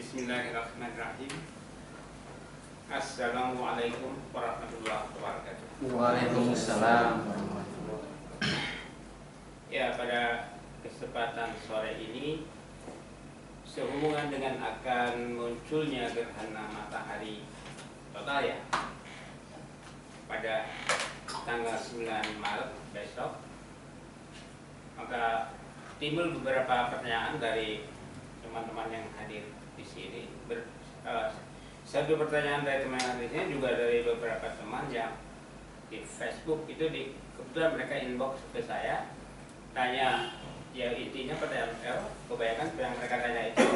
Bismillahirrahmanirrahim. Assalamualaikum warahmatullahi wabarakatuh. Waalaikumsalam. Ya, pada kesempatan sore ini sehubungan dengan akan munculnya gerhana matahari total ya pada tanggal 9 Maret besok, maka timbul beberapa pertanyaan dari teman-teman yang hadir di sini. Satu pertanyaan dari teman yang hadir di sini juga dari beberapa teman yang di Facebook itu kebetulan mereka inbox ke saya tanya, ya intinya pertanyaan kebanyakan yang mereka tanya itu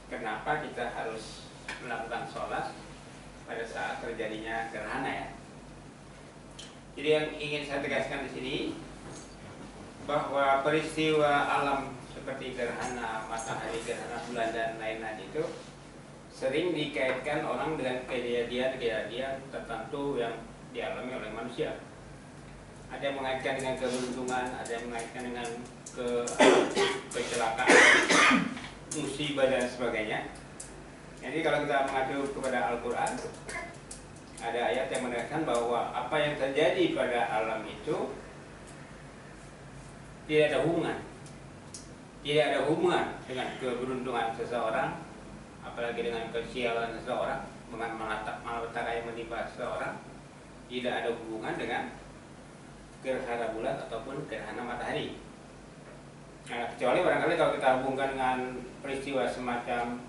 kenapa kita harus melakukan sholat pada saat terjadinya gerhana ya. Jadi yang ingin saya tegaskan di sini bahwa peristiwa alam seperti gerhana matahari, gerhana bulan dan lain-lain itu sering dikaitkan orang dengan kejadian-kejadian tertentu yang dialami oleh manusia. Ada yang mengaitkan dengan keberuntungan, ada yang mengaitkan dengan kecelakaan, musibah dan sebagainya. Jadi kalau kita mengacu kepada Al-Quran, ada ayat yang menegaskan bahwa apa yang terjadi pada alam itu tidak ada hubungan dengan keberuntungan seseorang, apalagi dengan kesialan seseorang, dengan malapetaka yang menimpa seseorang. Tidak ada hubungan dengan gerhana bulan ataupun gerhana matahari. Nah, kecuali barangkali kalau kita hubungkan dengan peristiwa semacam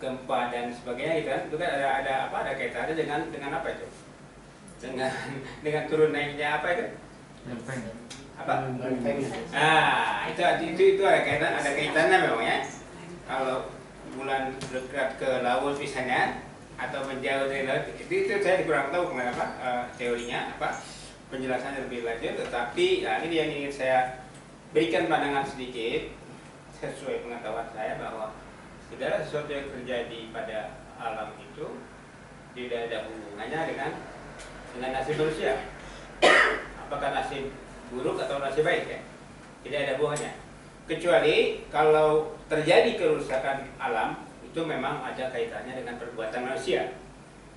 gempa dan sebagainya gitu kan, itu kan ada kaitannya dengan apa itu? Dengan turun naiknya apa itu? Apa? Nah, itu ada kaitannya memang ya. Kalau bulan dekat ke laut misalnya atau menjauh dari laut, itu saya kurang tahu kenapa teorinya apa, penjelasannya lebih lanjut. Tetapi ya, ini yang ingin saya berikan pandangan sedikit sesuai pengetahuan saya bahwa segala sesuatu yang terjadi pada alam itu tidak ada hubungannya dengan nasib manusia. Apakah nasib buruk atau nasib baik ya? Tidak ada hubungannya. Kecuali kalau terjadi kerusakan alam itu memang ada kaitannya dengan perbuatan manusia.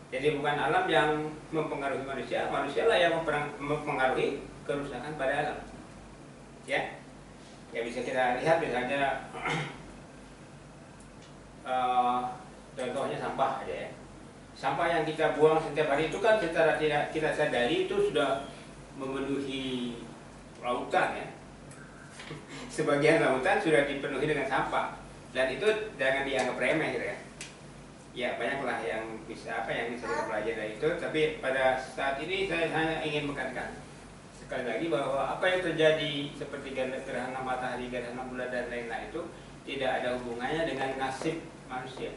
Jadi bukan alam yang mempengaruhi manusia, manusialah yang mempengaruhi kerusakan pada alam. Ya, ya bisa kita lihat misalnya contohnya sampah aja ya. Sampah yang kita buang setiap hari itu kan secara tidak kita sadari itu sudah memenuhi lautan ya. Sebagian lautan sudah dipenuhi dengan sampah dan itu jangan dianggap remeh gitu ya. Ya banyaklah yang bisa kita pelajari dari itu. Tapi pada saat ini saya hanya ingin menekankan sekali lagi bahwa apa yang terjadi seperti gerhana matahari, gerhana bulan dan lain-lain itu tidak ada hubungannya dengan nasib manusia.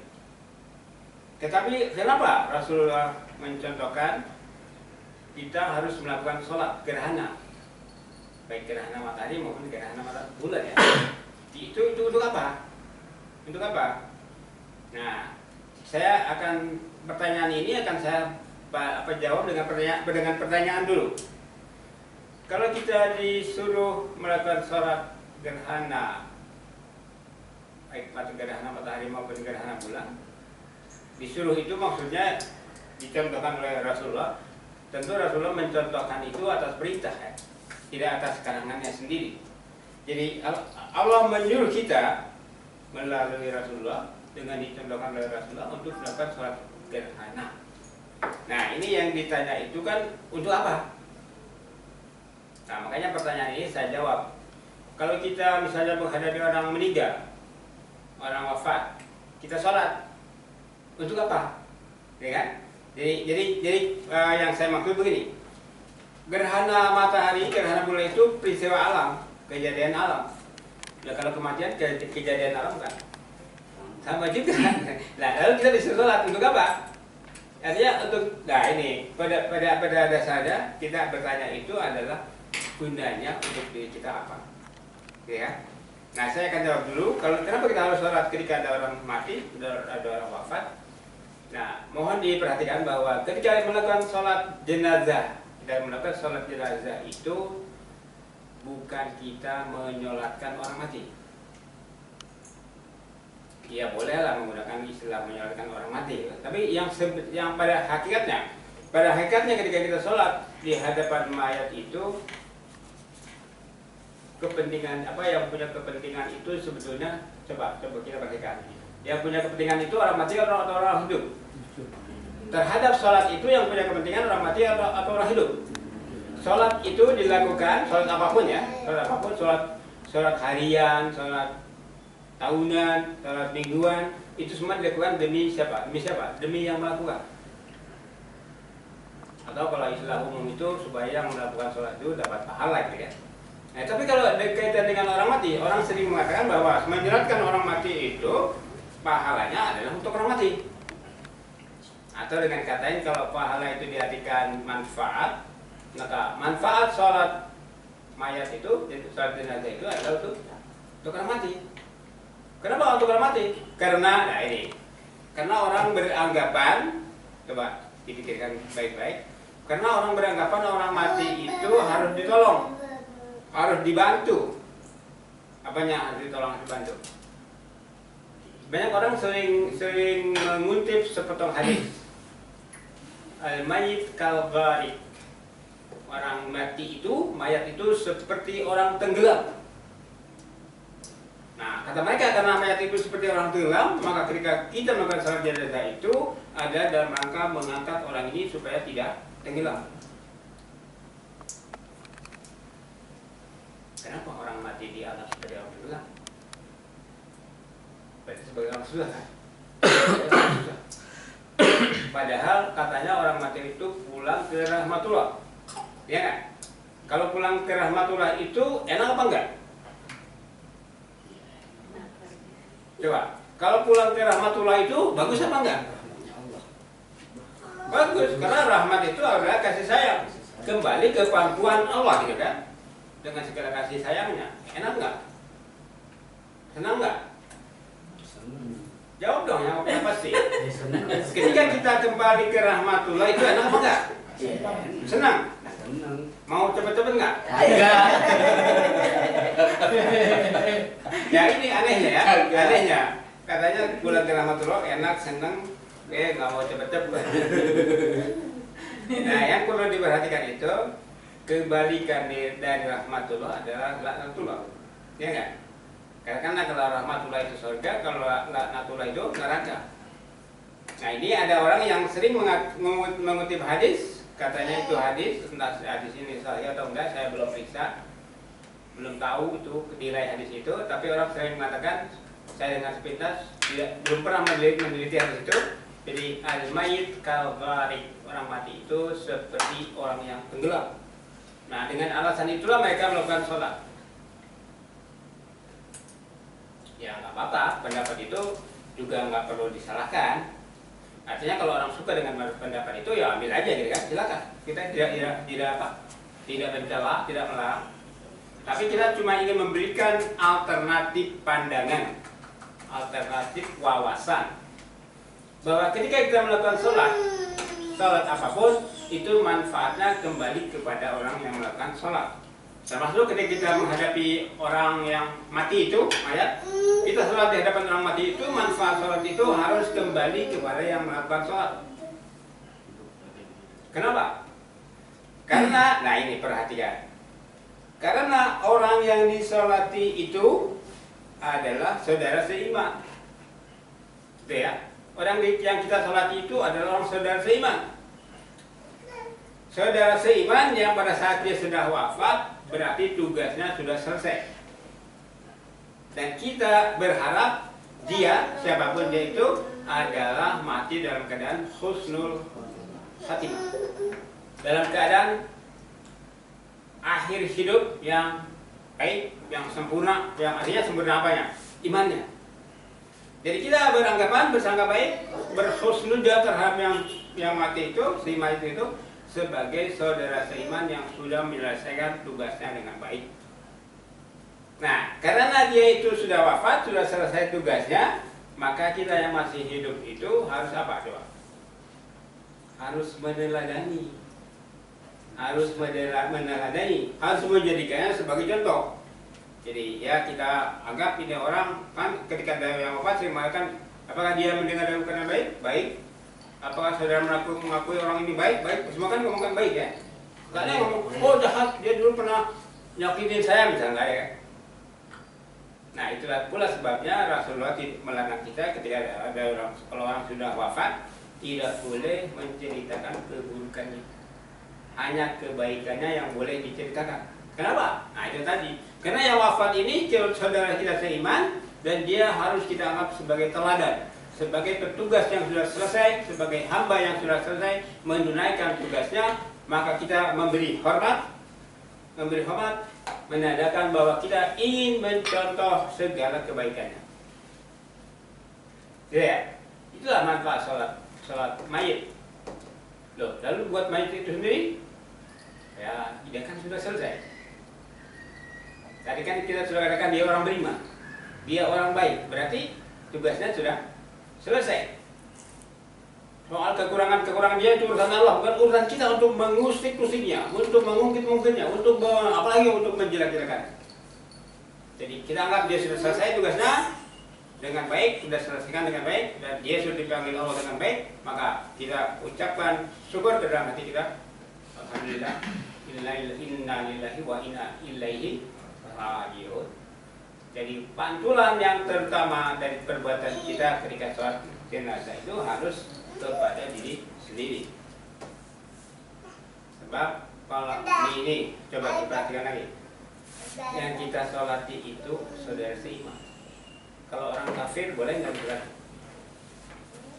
Tetapi kenapa Rasulullah mencontohkan kita harus melakukan sholat gerhana, baik gerhana matahari maupun gerhana bulan ya? Itu untuk apa? Untuk apa? Nah, saya akan pertanyaan ini akan saya jawab dengan pertanyaan dulu. Kalau kita disuruh melakukan sholat gerhana, baik gerhana matahari maupun gerhana bulan, disuruh itu maksudnya dicontohkan oleh Rasulullah. Tentu Rasulullah mencontohkan itu atas perintah ya, tidak atas karangannya sendiri. Jadi Allah menyuruh kita melalui Rasulullah dengan dicontohkan oleh Rasulullah untuk melakukan sholat gerhana. Nah ini yang ditanya itu kan untuk apa? Nah makanya pertanyaan ini saya jawab. Kalau kita misalnya menghadapi orang meninggal, orang wafat, kita sholat untuk apa? Ya kan? Jadi yang saya maksud begini, gerhana matahari, gerhana bulan itu peristiwa alam, kejadian alam. Nah kalau kematian kejadian alam kan sama juga. Nah lalu kita disuruh sholat untuk apa? Artinya untuk, nah ini pada dasarnya kita bertanya itu adalah gunanya untuk diri kita apa? Ya. Nah saya akan jawab dulu. Kalau kenapa kita harus sholat ketika ada orang mati, ada orang wafat? Nah mohon diperhatikan bahwa ketika melakukan sholat jenazah, kita melakukan sholat jenazah itu bukan kita menyolatkan orang mati. ya bolehlah menggunakan istilah menyolatkan orang mati. Tapi yang pada hakikatnya ketika kita sholat di hadapan mayat itu, kepentingan apa yang punya kepentingan itu sebetulnya, coba kita perhatikan. Yang punya kepentingan itu orang mati atau orang hidup? Terhadap sholat itu yang punya kepentingan orang mati atau orang hidup? Sholat itu dilakukan, sholat apapun ya, sholat harian, sholat tahunan, sholat mingguan, itu semua dilakukan demi siapa? Demi yang melakukan. Atau kalau istilah umum itu supaya yang melakukan sholat itu dapat pahala gitu ya. Nah, tapi kalau berkaitan dengan orang mati, orang sering mengatakan bahwa menyolatkan orang mati itu pahalanya adalah untuk orang mati. Atau dengan kata lain, kalau pahala itu diartikan manfaat, maka manfaat sholat mayat itu, sholat jenazah itu adalah untuk orang mati. Kenapa untuk orang mati? Karena orang beranggapan, coba dipikirkan baik-baik, karena orang beranggapan orang mati itu harus ditolong, harus dibantu. Apanya harus ditolong, harus dibantu? Banyak orang sering mengutip sepotong hadis, al-mayyit kal-gharik. Orang mati itu, mayat itu seperti orang tenggelam. Nah, kata mereka karena mayat itu seperti orang tenggelam, maka ketika kita melakukan salat jenazah itu ada dalam rangka mengangkat orang ini supaya tidak tenggelam. Kenapa orang mati di atas seperti orang tenggelam? Berarti sebagai orang susah kan? Padahal katanya orang mati itu pulang ke rahmatullah, ya kan? Kalau pulang ke rahmatullah itu enak apa enggak? Coba, kalau pulang ke rahmatullah itu bagus apa enggak? Bagus, karena rahmat itu adalah kasih sayang. Kembali ke pangkuan Allah gitu kan? Dengan segala kasih sayangnya. Enak enggak? Senang enggak? Jawab dong yang pasti. Ketika kita kembali ke rahmatullah itu enak apa enggak? Senang? Mau cepet-cepet enggak? Enggak. Ya ini anehnya ya, anehnya. Katanya pulang ke rahmatullah enak, senang, nggak mau cepet-cepet. Nah, yang perlu diperhatikan itu kebalikan dari rahmatullah adalah laknatullah, ya enggak? Karena kalau rahmatullah itu surga, kalau laknatullah itu neraka. Nah, ini ada orang yang sering mengutip hadis, katanya itu hadis, entah hadis ini sahih atau enggak, saya belum periksa, belum tahu itu nilai hadis itu, tapi orang sering mengatakan, saya dengan sepintas belum pernah meneliti hadis itu. Jadi al-mayyit kal-gharik, orang mati itu seperti orang yang tenggelam. Nah, dengan alasan itulah mereka melakukan sholat. Ya nggak apa-apa, pendapat itu juga nggak perlu disalahkan. Artinya kalau orang suka dengan pendapat itu ya ambil aja gitu kan, silakan. Kita tidak mencela, tidak melarang. Tapi kita cuma ingin memberikan alternatif pandangan, alternatif wawasan, bahwa ketika kita melakukan sholat apapun itu manfaatnya kembali kepada orang yang melakukan sholat. Termasuk ketika kita menghadapi orang yang mati itu, mayat, kita sholat di hadapan orang mati itu, manfaat sholat itu harus kembali kepada yang melakukan sholat. Kenapa? Karena, nah ini perhatikan, karena orang yang disolati itu adalah saudara seiman, gitu ya. Orang yang kita sholati itu adalah orang saudara seiman. Saudara seiman yang pada saat dia sudah wafat, berarti tugasnya sudah selesai. Dan kita berharap dia, siapapun dia itu, adalah mati dalam keadaan husnul khatimah, dalam keadaan akhir hidup yang baik, yang sempurna, yang artinya sempurna apanya? Imannya. Jadi kita beranggapan, bersangka baik, berhusnudzon terhadap yang mati itu, si mayit itu, sebagai saudara seiman yang sudah menyelesaikan tugasnya dengan baik. Nah, karena dia itu sudah wafat, sudah selesai tugasnya, maka kita yang masih hidup itu harus apa coba? Harus meneladani, harus menjadikannya sebagai contoh. Jadi ya kita anggap ini orang kan ketika ada yang wafat, saya mengatakan apakah dia mendengar dalam keadaan baik? Baik. Apakah saudara mengakui orang ini baik? Baik. Semua kan ngomongkan baik ya. Gak ada ngomong, oh jahat, dia dulu pernah nyakitin saya misalnya, nggak ada ya. Nah itulah pula sebabnya Rasulullah melarang kita ketika ada orang, kalau orang sudah wafat tidak boleh menceritakan keburukannya, hanya kebaikannya yang boleh diceritakan. Kenapa? Nah itu tadi, karena yang wafat ini saudara kita seiman dan dia harus kita anggap sebagai teladan, sebagai petugas yang sudah selesai, sebagai hamba yang sudah selesai menunaikan tugasnya, maka kita memberi hormat, menandakan bahwa kita ingin mencontoh segala kebaikannya. Ya, itulah manfaat sholat mayit. Loh, lalu buat mayit itu sendiri, ya dia kan sudah selesai. Tadi kan kita sudah katakan dia orang beriman, dia orang baik, berarti tugasnya sudah selesai. Soal kekurangan-kekurangan dia itu urusan Allah, bukan urusan kita untuk mengusik-usiknya, untuk mengungkit-ungkitnya, untuk apalagi untuk menjelek-jelekan. Jadi kita anggap dia sudah selesai tugasnya dengan baik, sudah selesaikan dengan baik, dan dia sudah dipanggil Allah dengan baik, maka kita ucapkan syukur ke dalam hati kita. Alhamdulillah, inna lillahi wa inna ilaihi raji'un. Jadi pantulan yang terutama dari perbuatan kita ketika sholat jenazah itu harus kepada diri sendiri. Sebab kalau ini coba diperhatikan lagi, yang kita sholati itu saudara seiman. Kalau orang kafir boleh nggak sholat?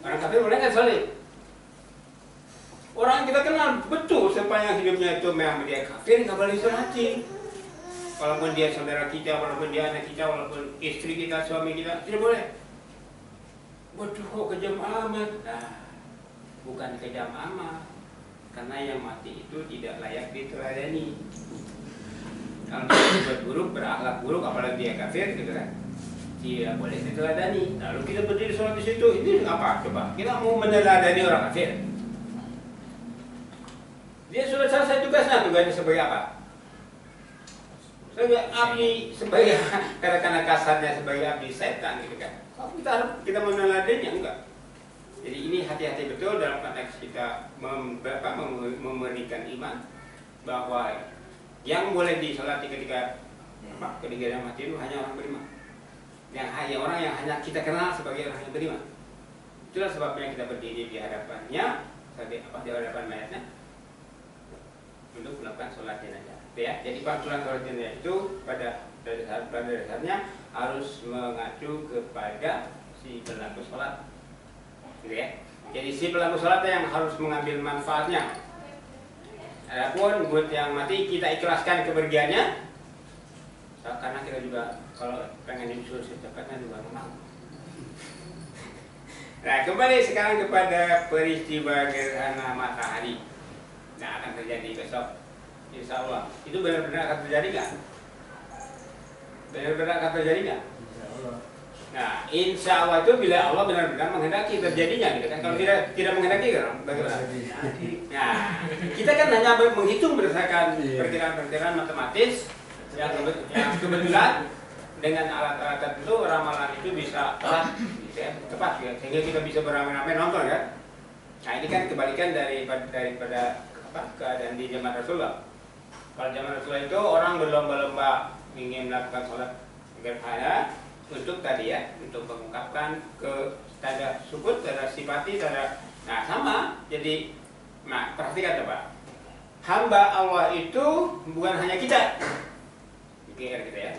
Orang kafir boleh nggak sholat? Orang kita kenal betul sepanjang hidupnya itu memang dia kafir, nggak boleh sholati. Walaupun dia saudara kita, walaupun dia anak kita, walaupun istri kita, suami kita, tidak boleh. Waduh, kok kejam amat. Nah, bukan kejam amat, karena yang mati itu tidak layak diteladani. Kalau dia berbuat buruk, berakhlak buruk, apalagi dia kafir, gitu kan, tidak boleh diteladani. Lalu kita berdiri sholat di situ, ini apa? Coba, kita mau meneladani orang kafir. Dia sudah selesai tugasnya sebagai apa? Sebagai abdi, sebagai katakanlah kasarnya sebagai abdi setan, gitu kan. Kalau kita harap kita meneladaninya, enggak. Jadi ini hati-hati betul dalam konteks kita memberikan iman bahwa yang boleh disolati ketika dia mati itu hanya orang beriman. Yang orang yang hanya kita kenal sebagai orang yang beriman. Itulah sebabnya kita berdiri di hadapannya, di hadapan mayatnya untuk melakukan sholat jenazah. Ya, jadi pantulan sholat jenazah itu pada dasarnya harus mengacu kepada si pelaku sholat. Gitu ya. Jadi si pelaku sholat yang harus mengambil manfaatnya. Adapun buat yang mati kita ikhlaskan kepergiannya, karena kita juga kalau pengen disuruh secepatnya juga mau. Nah, kembali sekarang kepada peristiwa gerhana matahari. Nah, akan terjadi besok, insya Allah. Itu benar-benar akan terjadi nggak? Benar-benar akan terjadi nggak? Nah, insya Allah itu bila Allah benar-benar menghendaki terjadinya, gitu kan? Kalau tidak menghendaki, kan bagaimana? Nah, kita kan hanya menghitung berdasarkan perkiraan-perkiraan matematis yang kebetulan dengan alat-alat tertentu ramalan itu bisa tepat, ya, sehingga kita bisa beramai-ramai nonton, kan? Nah, ini kan kebalikan daripada keadaan di zaman Rasulullah. Kalau zaman Rasulullah itu orang berlomba-lomba ingin melakukan sholat gerhana untuk tadi ya, untuk mengungkapkan ke tanda syukur, tanda simpati, tanda. Nah sama, jadi, nah perhatikan coba, hamba Allah itu bukan hanya kita, pikir kita ya,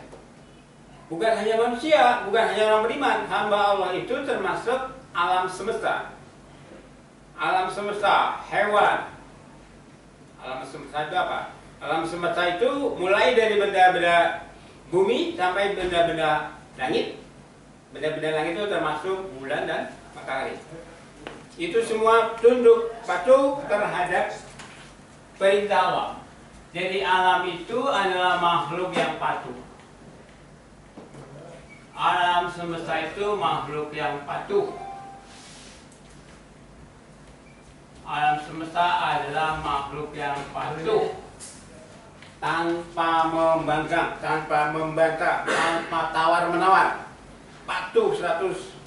bukan hanya manusia, bukan hanya orang beriman. Hamba Allah itu termasuk alam semesta, hewan. Alam semesta itu apa? Alam semesta itu mulai dari benda-benda bumi sampai benda-benda langit. Benda-benda langit itu termasuk bulan dan matahari. Itu semua tunduk patuh terhadap perintah Allah. Jadi alam itu adalah makhluk yang patuh. Alam semesta itu makhluk yang patuh. Alam semesta adalah makhluk yang patuh. tanpa membangkang, tanpa membantah, tanpa tawar-menawar, patuh 100%.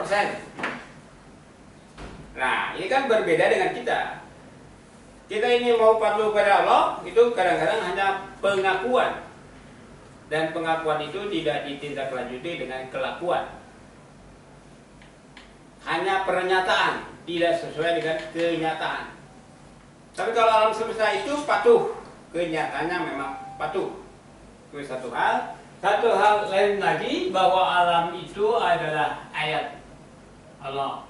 Nah, ini kan berbeda dengan kita. Kita ini mau patuh kepada Allah, itu kadang-kadang hanya pengakuan. Dan pengakuan itu tidak ditindaklanjuti dengan kelakuan. Hanya pernyataan, tidak sesuai dengan kenyataan. Tapi kalau alam semesta itu patuh, kenyataannya memang patuh. Itu satu hal. Satu hal lain lagi, bahwa alam itu adalah ayat Allah.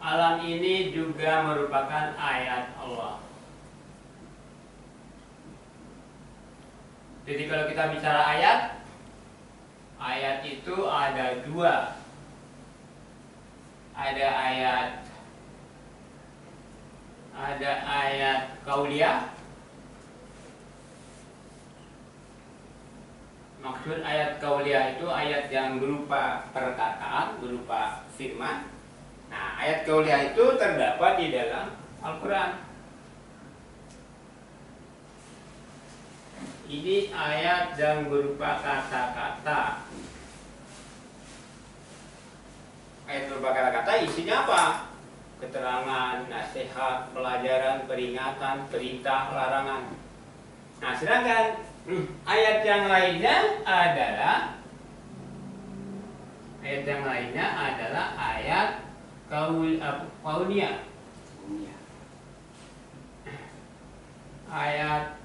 Alam ini juga merupakan ayat Allah. Jadi kalau kita bicara ayat, ayat itu ada dua. Ada ayat kauliyah. Maksud ayat kauliyah itu ayat yang berupa perkataan, berupa firman. Nah, ayat kauliyah itu terdapat di dalam Al-Quran. Ini ayat yang berupa kata-kata. Ayat berupa kata-kata isinya apa? Keterangan, nasihat, pelajaran, peringatan, perintah, larangan. Nah, sedangkan ayat yang lainnya adalah ayat kauniyah. Ayat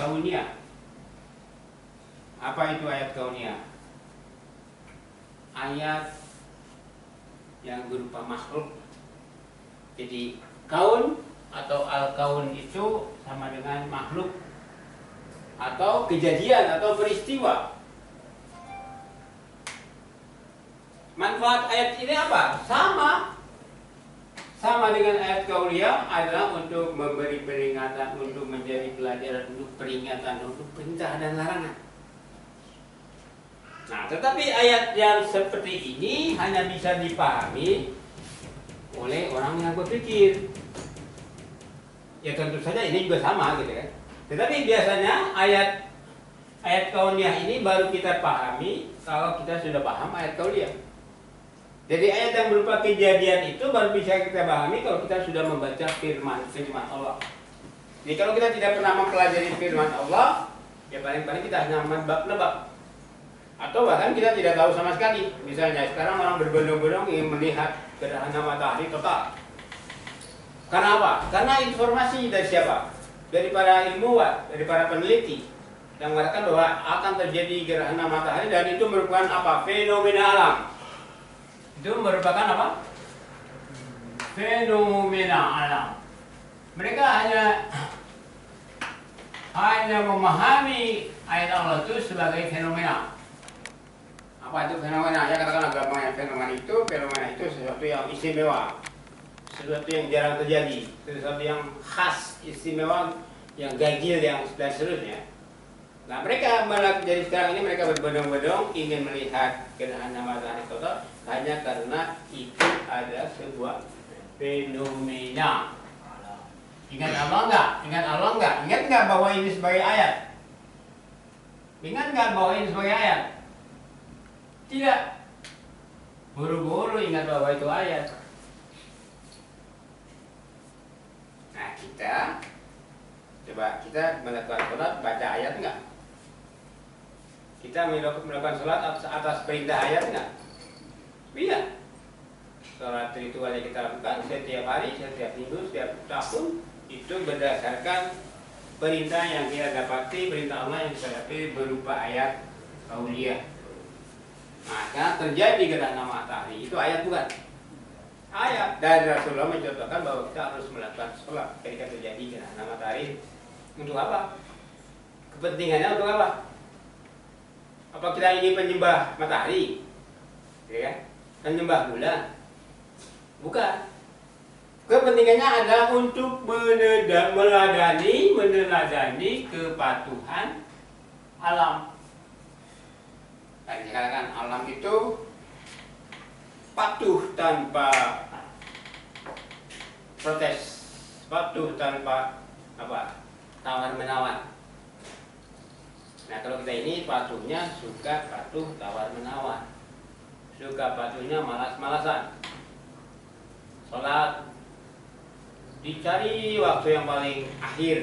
kauniyah. Apa itu ayat kauniyah? Ayat yang berupa makhluk. Jadi kaun atau al-kaun itu sama dengan makhluk atau kejadian atau peristiwa. Manfaat ayat ini apa? Sama dengan ayat kauliyah, adalah untuk memberi peringatan, untuk menjadi pelajaran, untuk peringatan, untuk perintah dan larangan. Nah, tetapi ayat yang seperti ini hanya bisa dipahami oleh orang yang berpikir. Ya tentu saja ini juga sama gitu kan. Tetapi biasanya ayat kauniyah ini baru kita pahami kalau kita sudah paham ayat kauliyah. Jadi ayat yang berupa kejadian itu baru bisa kita pahami kalau kita sudah membaca firman Allah. Jadi kalau kita tidak pernah mempelajari firman Allah, ya paling-paling kita hanya menebak-nebak. Atau bahkan kita tidak tahu sama sekali. Misalnya sekarang orang berbondong-bondong ingin melihat gerhana matahari total. Karena apa? Karena informasi dari siapa? Dari para ilmuwan, dari para peneliti yang mengatakan bahwa akan terjadi gerhana matahari dan itu merupakan apa? Fenomena alam. Itu merupakan apa? Fenomena alam. Mereka hanya memahami ayat Allah itu sebagai fenomena. Apa itu fenomena? Ya katakan agamanya fenomena itu sesuatu yang istimewa, sesuatu yang jarang terjadi, sesuatu yang khas, istimewa, yang ganjil, yang dan seterusnya. Nah, mereka jadi sekarang ini mereka berbondong-bondong ingin melihat gerhana matahari total hanya karena itu ada sebuah fenomena. Ingat Allah enggak? Ingat enggak bahwa ini sebagai ayat? Ingat enggak bahwa ini sebagai ayat? Tidak. Buru-buru ingat bahwa itu ayat. Nah, kita melakukan sholat baca ayat enggak? Kita melakukan sholat atas perintah ayat enggak? Iya. Sholat ritual yang kita lakukan setiap hari, setiap minggu, setiap tahun itu berdasarkan perintah yang kita dapati, perintah Allah yang kita dapati berupa ayat kauliyah. Maka terjadi gerhana matahari itu ayat bukan? Ayat. Dan Rasulullah mencontohkan bahwa kita harus melakukan sholat ketika terjadi gerhana matahari. Untuk apa? Kepentingannya untuk apa? Apa kita ini penyembah matahari? Ya, penyembah bulan? Bukan. Kepentingannya adalah untuk meneladani kepatuhan alam. Dan dikatakan alam itu patuh tanpa protes, patuh tanpa apa? Tawar menawar. Nah, kalau kita ini patuhnya suka patuh tawar menawar. Suka patuhnya malas-malasan. Sholat dicari waktu yang paling akhir.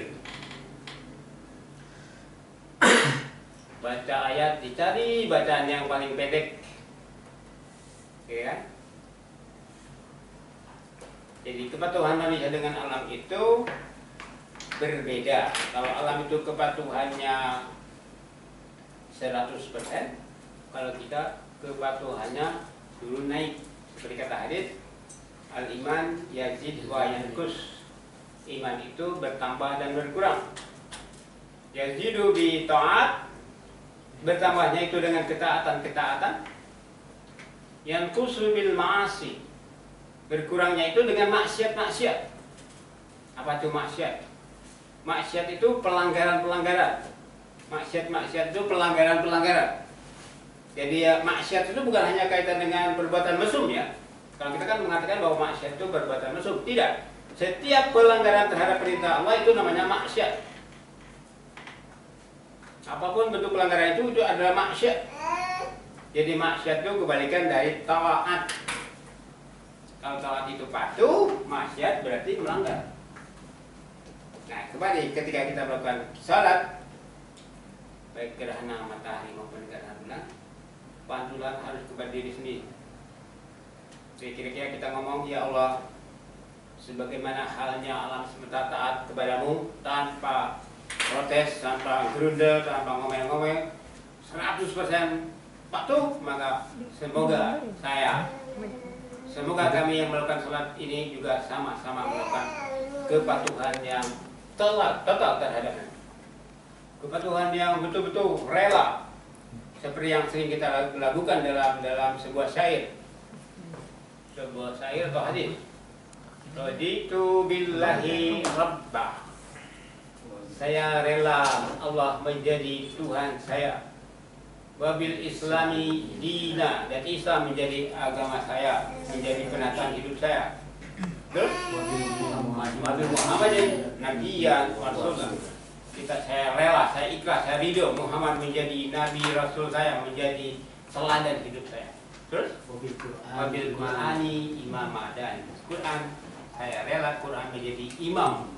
Baca ayat dicari bacaan yang paling pendek. Oke kan? Jadi kepatuhan manusia dengan alam itu berbeda. Kalau alam itu kepatuhannya 100%, kalau kita kepatuhannya dulu naik. Seperti kata hadis, al-iman yazid wa yanqus. Iman itu bertambah dan berkurang. Yazidu bi ta'at, bertambahnya itu dengan ketaatan-ketaatan. Yanqusu bil ma'asi, berkurangnya itu dengan maksiat-maksiat. Apa itu maksiat? Maksiat itu pelanggaran-pelanggaran. Maksiat-maksiat itu pelanggaran-pelanggaran. Jadi ya, maksiat itu bukan hanya kaitan dengan perbuatan mesum ya. Kalau kita kan mengatakan bahwa maksiat itu perbuatan mesum. Tidak. Setiap pelanggaran terhadap perintah Allah itu namanya maksiat. Apapun bentuk pelanggaran itu adalah maksiat. Jadi maksiat itu kebalikan dari taat. Kalau taat itu patuh, maksiat berarti melanggar. Nah, kembali ketika kita melakukan salat, baik gerhana matahari maupun gerhana bulan, pantulan harus kepada diri sendiri. Jadi kira-kira kita ngomong, ya Allah, sebagaimana halnya alam semesta taat kepadamu tanpa protes, tanpa gerundel, tanpa ngomel-ngomel, 100% patuh, maka semoga kami yang melakukan sholat ini juga sama-sama melakukan kepatuhan yang total terhadapnya. Kepatuhan yang betul-betul rela, seperti yang sering kita lakukan dalam sebuah syair atau hadis. Raditu billahi rabbah. Saya rela Allah menjadi Tuhan saya. Wabil islami dina, dan Islam menjadi agama saya, menjadi penataan hidup saya. Terus Wabil Muhammadin nabiyan rasulullah. Saya rela, saya ikhlas, saya ridho Muhammad menjadi nabi rasul saya, menjadi teladan hidup saya. Terus wabil Qur'ani imamah, dan Quran, saya rela Quran menjadi imam,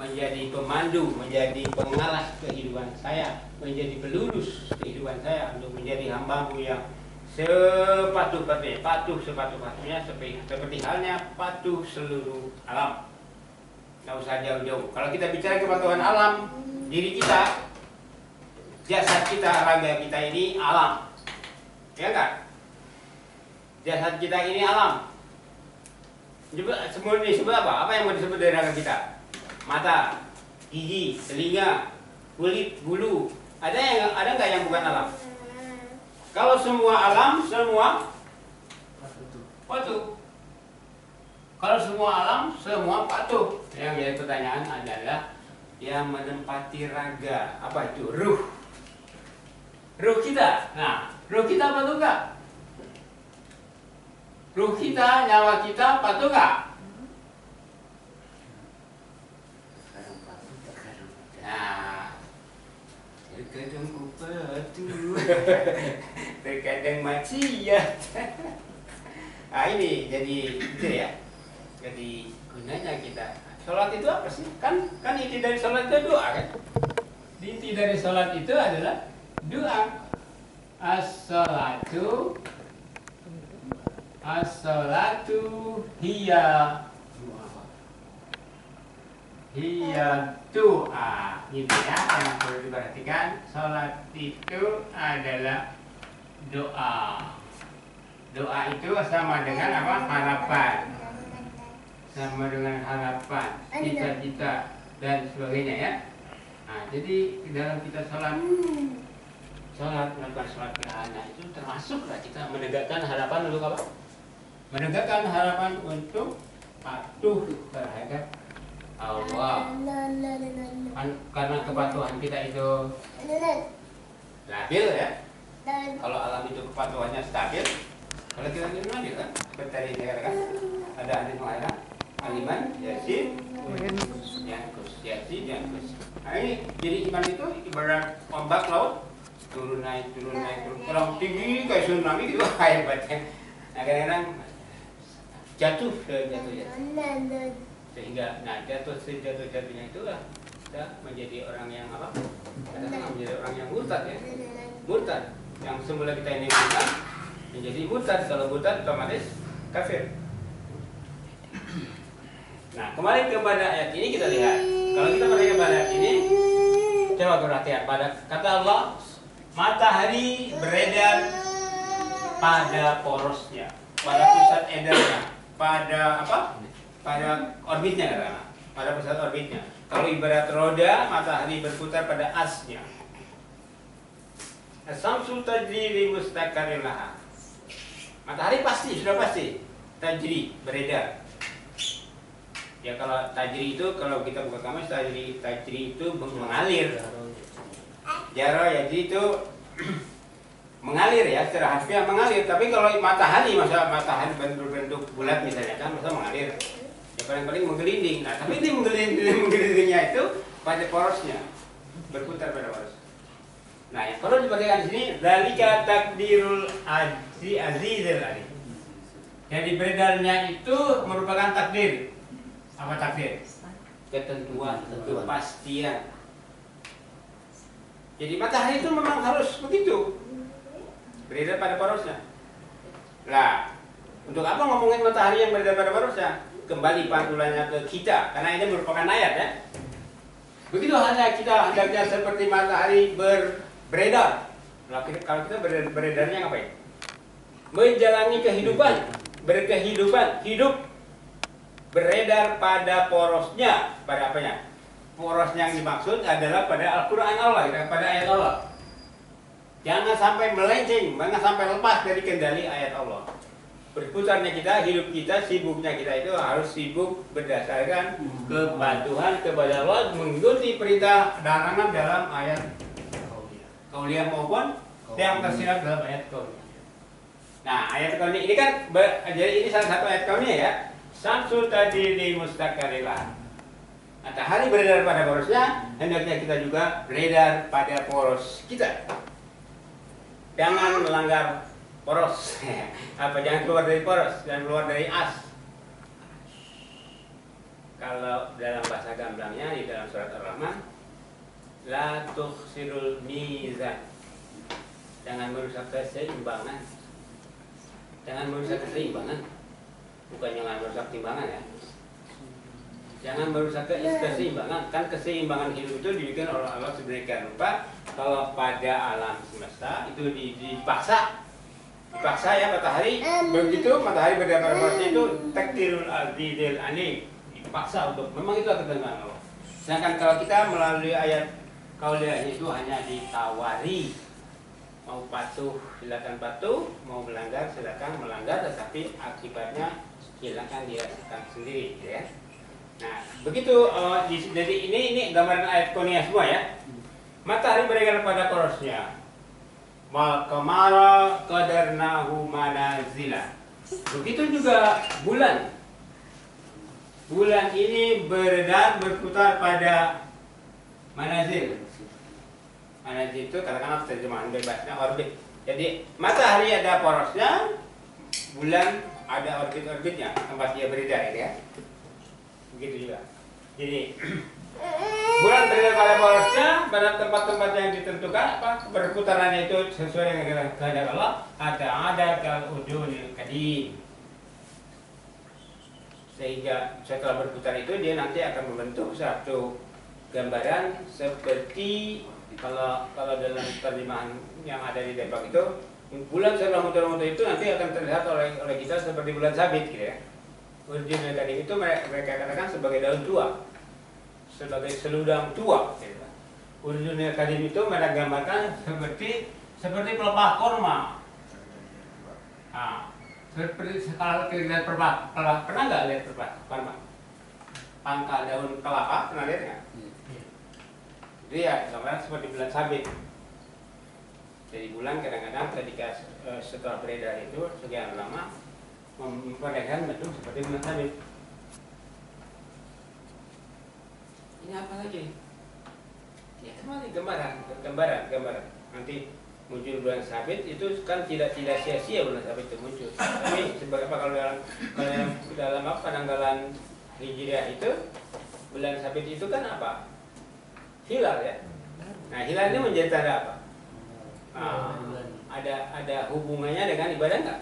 menjadi pemandu, menjadi pengalas kehidupan saya, menjadi pelurus kehidupan saya, untuk menjadi hamba-Mu yang sepatutnya, patuh sepatutnya, seperti halnya patuh seluruh alam. Tidak usah jauh-jauh. Kalau kita bicara kepatuhan alam, diri kita, jasad kita, raga kita ini alam, ya kan? Jasad kita ini alam. Semua disebut apa? Apa yang mau disebut dari raga kita? Mata, gigi, telinga, kulit, bulu. Ada nggak yang bukan alam? Kalau semua alam, semua patuh. Kalau semua alam, semua patuh. Yang jadi pertanyaan adalah yang menempati raga, apa itu? Ruh. Ruh kita. Nah, ruh kita patuh nggak? Ruh kita, nyawa kita patuh nggak? Nah, terkadang ku patuh, terkadang maksiat. Nah ini jadi gitu ya. Jadi gunanya kita sholat itu apa sih? Kan inti dari sholat itu doa kan? Inti dari sholat itu adalah doa. As-salatu hiya doa, gitu ya, yang perlu diperhatikan. Sholat itu adalah doa. Doa itu sama dengan apa? Harapan. Sama dengan harapan, cita-cita, dan sebagainya ya. Nah, jadi dalam kita melakukan sholat gerhana itu termasuklah kita menegakkan harapan untuk apa? Menegakkan harapan untuk patuh terhadap Allah. Karena kepatuhan kita itu labil ya. Kalau alam itu kepatuhannya stabil, kalau kita ini labil kan. Seperti tadi saya katakan, ada hadis mengatakan Aliman, Yasin, Yankus, Yasin, Yankus. Nah ini jadi iman itu ibarat ombak laut, turun naik, turun naik, turun. Kalau tinggi kayak tsunami gitu, hebatnya. Nah kadang-kadang jatuh sehingga jatuhnya itulah kita menjadi orang yang apa? Kadang-kadang menjadi orang yang murtad ya, murtad. Yang semula kita ini beriman menjadi murtad. Kalau murtad otomatis kafir. Nah, kembali kepada ayat ini kita lihat. Kalau kita perhatikan pada ayat ini, coba perhatikan pada kata Allah, matahari beredar pada porosnya, pada pusat edarnya, pada apa? Pada orbitnya katakanlah, pada pusat orbitnya. Kalau ibarat roda, matahari berputar pada asnya. As-samsu tajri li mustaqarrin laha. Matahari pasti, sudah pasti tajri, beredar. Ya kalau tajri itu, kalau kita buka kamus, tajri itu mengalir. Jaro ya itu mengalir ya, secara harfiah mengalir. Tapi kalau matahari, masa matahari berbentuk bulat misalnya kan, masa mengalir. Ya paling-paling menggelinding. Nah, tapi ini menggelindingnya itu pada porosnya, berputar pada poros. Nah, yang perlu diperhatikan di sini, dzalika takdirul azizil alim. Jadi beredarnya itu merupakan takdir. Apa takdir? Ketentuan, kepastian. Jadi matahari itu memang harus begitu, beredar pada porosnya. Lah, untuk apa ngomongin matahari yang beredar pada porosnya? Kembali pantulannya ke kita, karena ini merupakan ayat ya. Begitu hanya kita hendaknya seperti matahari beredar. Kalau kita beredarnya ngapain? Menjalani kehidupan, berkehidupan, hidup. Beredar pada porosnya, pada apanya? Poros yang dimaksud adalah pada Al-Quran Allah, pada ayat Allah. Jangan sampai melenceng, jangan sampai lepas dari kendali ayat Allah. Berputarnya kita, hidup kita, sibuknya kita itu harus sibuk berdasarkan kepatuhan kepada Allah, mengikuti perintah larangan dalam ayat Qauliyah maupun yang tersirat dalam ayat Qauliyah. Nah, ayat Qauliyah ini kan, jadi ini salah satu ayat Qauliyah ya. Samsul tadi li mustaqarilah. Matahari beredar pada porosnya, hendaknya kita juga beredar pada poros kita. Jangan melanggar poros. Jangan keluar dari poros, jangan keluar dari as. Kalau dalam bahasa gamblangnya di dalam surat Ar-Rahman, la tukhsirul mizan. Jangan merusak keseimbangan. Jangan merusak keseimbangan. Bukan jangan merusak timbangan ya. Jangan merusak keseimbangan. Kan keseimbangan hidup itu dibikin oleh Allah sedemikian rupa. Kalau pada alam semesta itu dipaksa ya matahari. Begitu matahari berdasarkan porosnya itu takdirul azizil alim. Dipaksa untuk, memang itu ketentuan Allah. Sedangkan kalau kita melalui ayat Qauliyah itu hanya ditawari. Mau patuh silakan patuh, mau melanggar silakan melanggar, tetapi akibatnya silakan dirasakan sendiri ya. Nah, begitu jadi ini gambaran ayat Qauliyah semua ya. Matahari beredar pada porosnya. Wal qamara qadarnahu manazila. Begitu juga bulan. Bulan ini beredar berputar pada manazil. Manazil itu katakanlah terjemahan bebasnya orbit. Jadi matahari ada porosnya, bulan ada orbit-orbitnya tempat dia beredar ya. Begitu juga. Jadi bulan beredar pada porosnya, pada tempat-tempat yang ditentukan apa berputarannya itu sesuai dengan kehendak Allah. Ada kal udunil kadim. Sehingga setelah berputar itu dia nanti akan membentuk satu gambaran seperti kalau dalam terjemahan yang ada di Debak itu, bulan setelah muter-muter itu nanti akan terlihat oleh kita seperti bulan sabit gitu ya. Urjun kadim itu mereka katakan sebagai daun tua, sebagai seludang tua gitu. Urjun kadim itu mereka gambarkan seperti pelepah korma. Nah, seperti kalau kita lihat pernah nggak lihat pelepah korma? Pangkal daun kelapa, pernah lihat nggak? Itu ya, gambaran seperti bulan sabit. Jadi bulan kadang-kadang ketika setelah beredar itu sekian lama memperlihatkan bentuk seperti bulan sabit. Ini apa lagi? Ya kembali gambaran. Nanti muncul bulan sabit itu kan tidak sia-sia bulan sabit itu muncul. Tapi sebagai apa kalau dalam apa penanggalan Hijriah itu bulan sabit itu kan apa? Hilal ya. Nah hilal ini menjadi tanda apa? Ada hubungannya dengan ibadah nggak?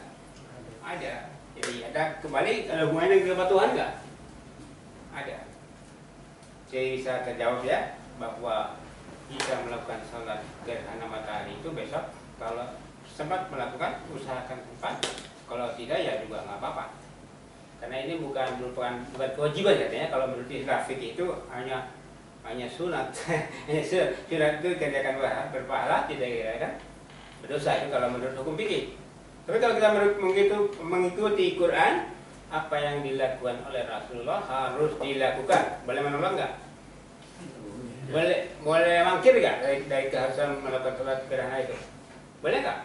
Ada. Jadi ada hubungannya dengan Tuhan nggak? Ada. Jadi bisa terjawab ya bahwa jika melakukan sholat gerhana matahari itu besok kalau sempat melakukan usahakan sempat, kalau tidak ya juga nggak apa-apa. Karena ini bukan kewajiban katanya. Kalau menurut istilah fikih itu hanya sunat. Sunat itu kerjakan berpahala, tidak kira kan berdosa itu kalau menurut hukum fikih. Tapi kalau kita mengikuti Quran, apa yang dilakukan oleh Rasulullah harus dilakukan. Boleh menolak nggak? Boleh mangkir nggak dari keharusan melakukan sholat gerhana itu? Boleh nggak?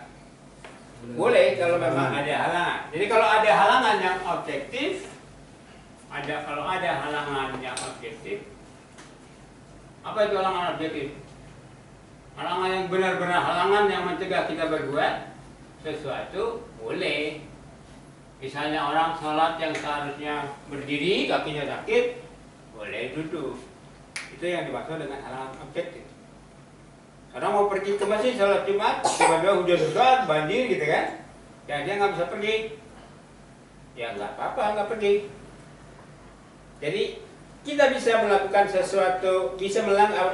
Boleh kalau memang ada halangan. Jadi kalau ada halangan yang objektif, apa itu halangan objektif? Halangan yang benar-benar halangan yang mencegah kita berbuat sesuatu boleh. Misalnya orang sholat yang seharusnya berdiri, kakinya sakit, boleh duduk. Itu yang dimaksud dengan halangan objektif. Orang mau pergi ke masjid sholat Jumat, tiba-tiba hujan besar, banjir gitu kan, ya dia nggak bisa pergi. Ya nggak apa-apa, nggak pergi. Jadi kita bisa melakukan sesuatu, bisa melanggar,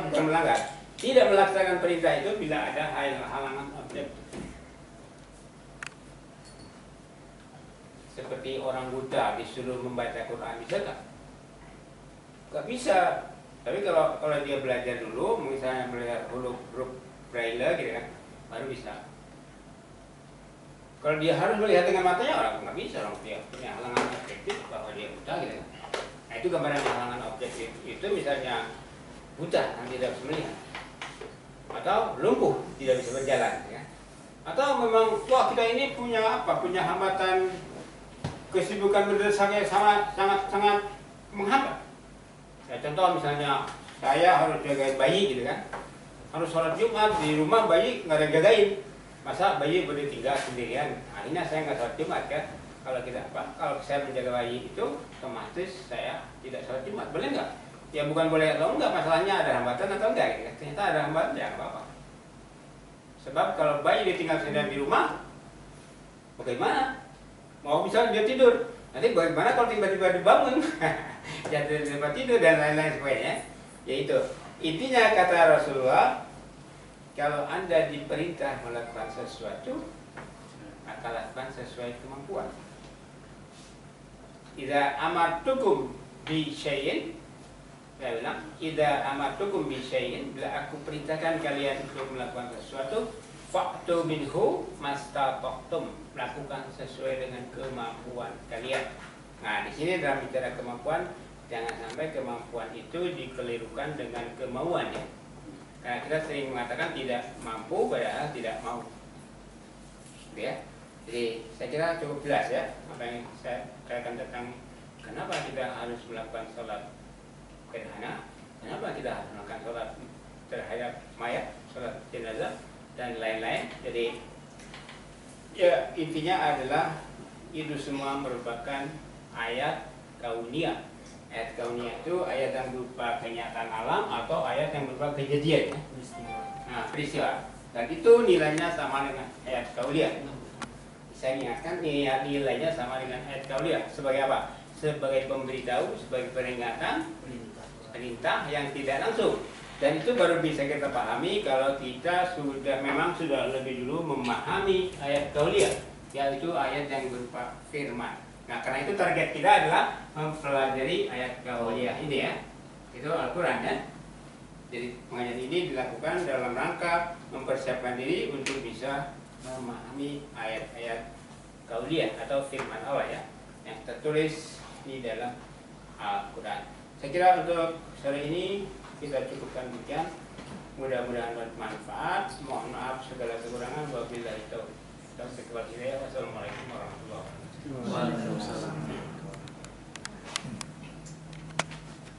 tidak melaksanakan perintah itu bila ada halangan objektif. Seperti orang buta disuruh membaca Quran, bisa nggak? Nggak bisa. Tapi kalau dia belajar dulu, misalnya melihat huruf braille gitu kan, baru bisa. Kalau dia harus melihat dengan matanya, orang nggak bisa. Orang dia punya halangan objektif bahwa dia buta gitu kan. Nah itu gambaran halangan objektif. Itu misalnya buta, yang tidak bisa melihat, atau lumpuh, tidak bisa berjalan, ya. Atau memang wah kita ini punya hambatan kesibukan berdasarnya sangat menghambat. Ya, contoh misalnya saya harus jagain bayi gitu kan, harus sholat Jumat di rumah, bayi nggak ada yang jagain, masa bayi boleh tinggal sendirian? Akhirnya saya nggak sholat Jumat kan. Kalau saya menjaga bayi itu otomatis saya tidak sholat Jumat, boleh nggak? Ya bukan boleh atau enggak, masalahnya ada hambatan atau enggak gitu kan. Ternyata ada hambatan, ya nggak apa-apa. Sebab kalau bayi ditinggal sendirian di rumah, bagaimana? Mau misalnya dia tidur, nanti bagaimana kalau tiba-tiba dibangun? Jatuh di tempat tidur dan lain-lain sebagainya. Yaitu intinya kata Rasulullah, kalau Anda diperintah melakukan sesuatu, maka lakukan sesuai kemampuan. Idza amartukum bi syai'in, saya bilang, idza amartukum bi syai'in, bila aku perintahkan kalian untuk melakukan sesuatu, fa'tu minhu mastata'tum, lakukan sesuai dengan kemampuan kalian. Nah, di sini dalam bicara kemampuan, jangan sampai kemampuan itu dikelirukan dengan kemauan ya. Karena kita sering mengatakan tidak mampu padahal tidak mau. Ya. Jadi saya kira cukup jelas ya apa yang saya katakan tentang kenapa kita harus melakukan sholat gerhana, kenapa kita harus melakukan sholat terhadap mayat, sholat jenazah dan lain-lain. Jadi ya intinya adalah itu semua merupakan ayat kauniyah. Ayat kauniyah itu ayat yang berupa kenyataan alam atau ayat yang berupa kejadian ya? Peristiwa. Dan itu nilainya sama dengan ayat kauniyah. Saya ingatkan nilainya sama dengan ayat kauniyah. Sebagai apa? Sebagai pemberitahu, sebagai peringatan, perintah yang tidak langsung. Dan itu baru bisa kita pahami kalau kita sudah lebih dulu memahami ayat kauniyah, yaitu ayat yang berupa firman. Nah, karena itu target kita adalah mempelajari ayat kauniyah ini ya. Itu Al-Quran ya. Jadi pengajian ini dilakukan dalam rangka mempersiapkan diri untuk bisa memahami ayat-ayat kauniyah atau firman Allah ya, yang tertulis di dalam Al-Quran. Saya kira untuk sore ini kita cukupkan demikian. Mudah-mudahan bermanfaat. Mohon maaf segala kekurangan. Wabillahi taufiq wal hidayah. Wassalamualaikum warahmatullahi wabarakatuh. Waalaikumsalam.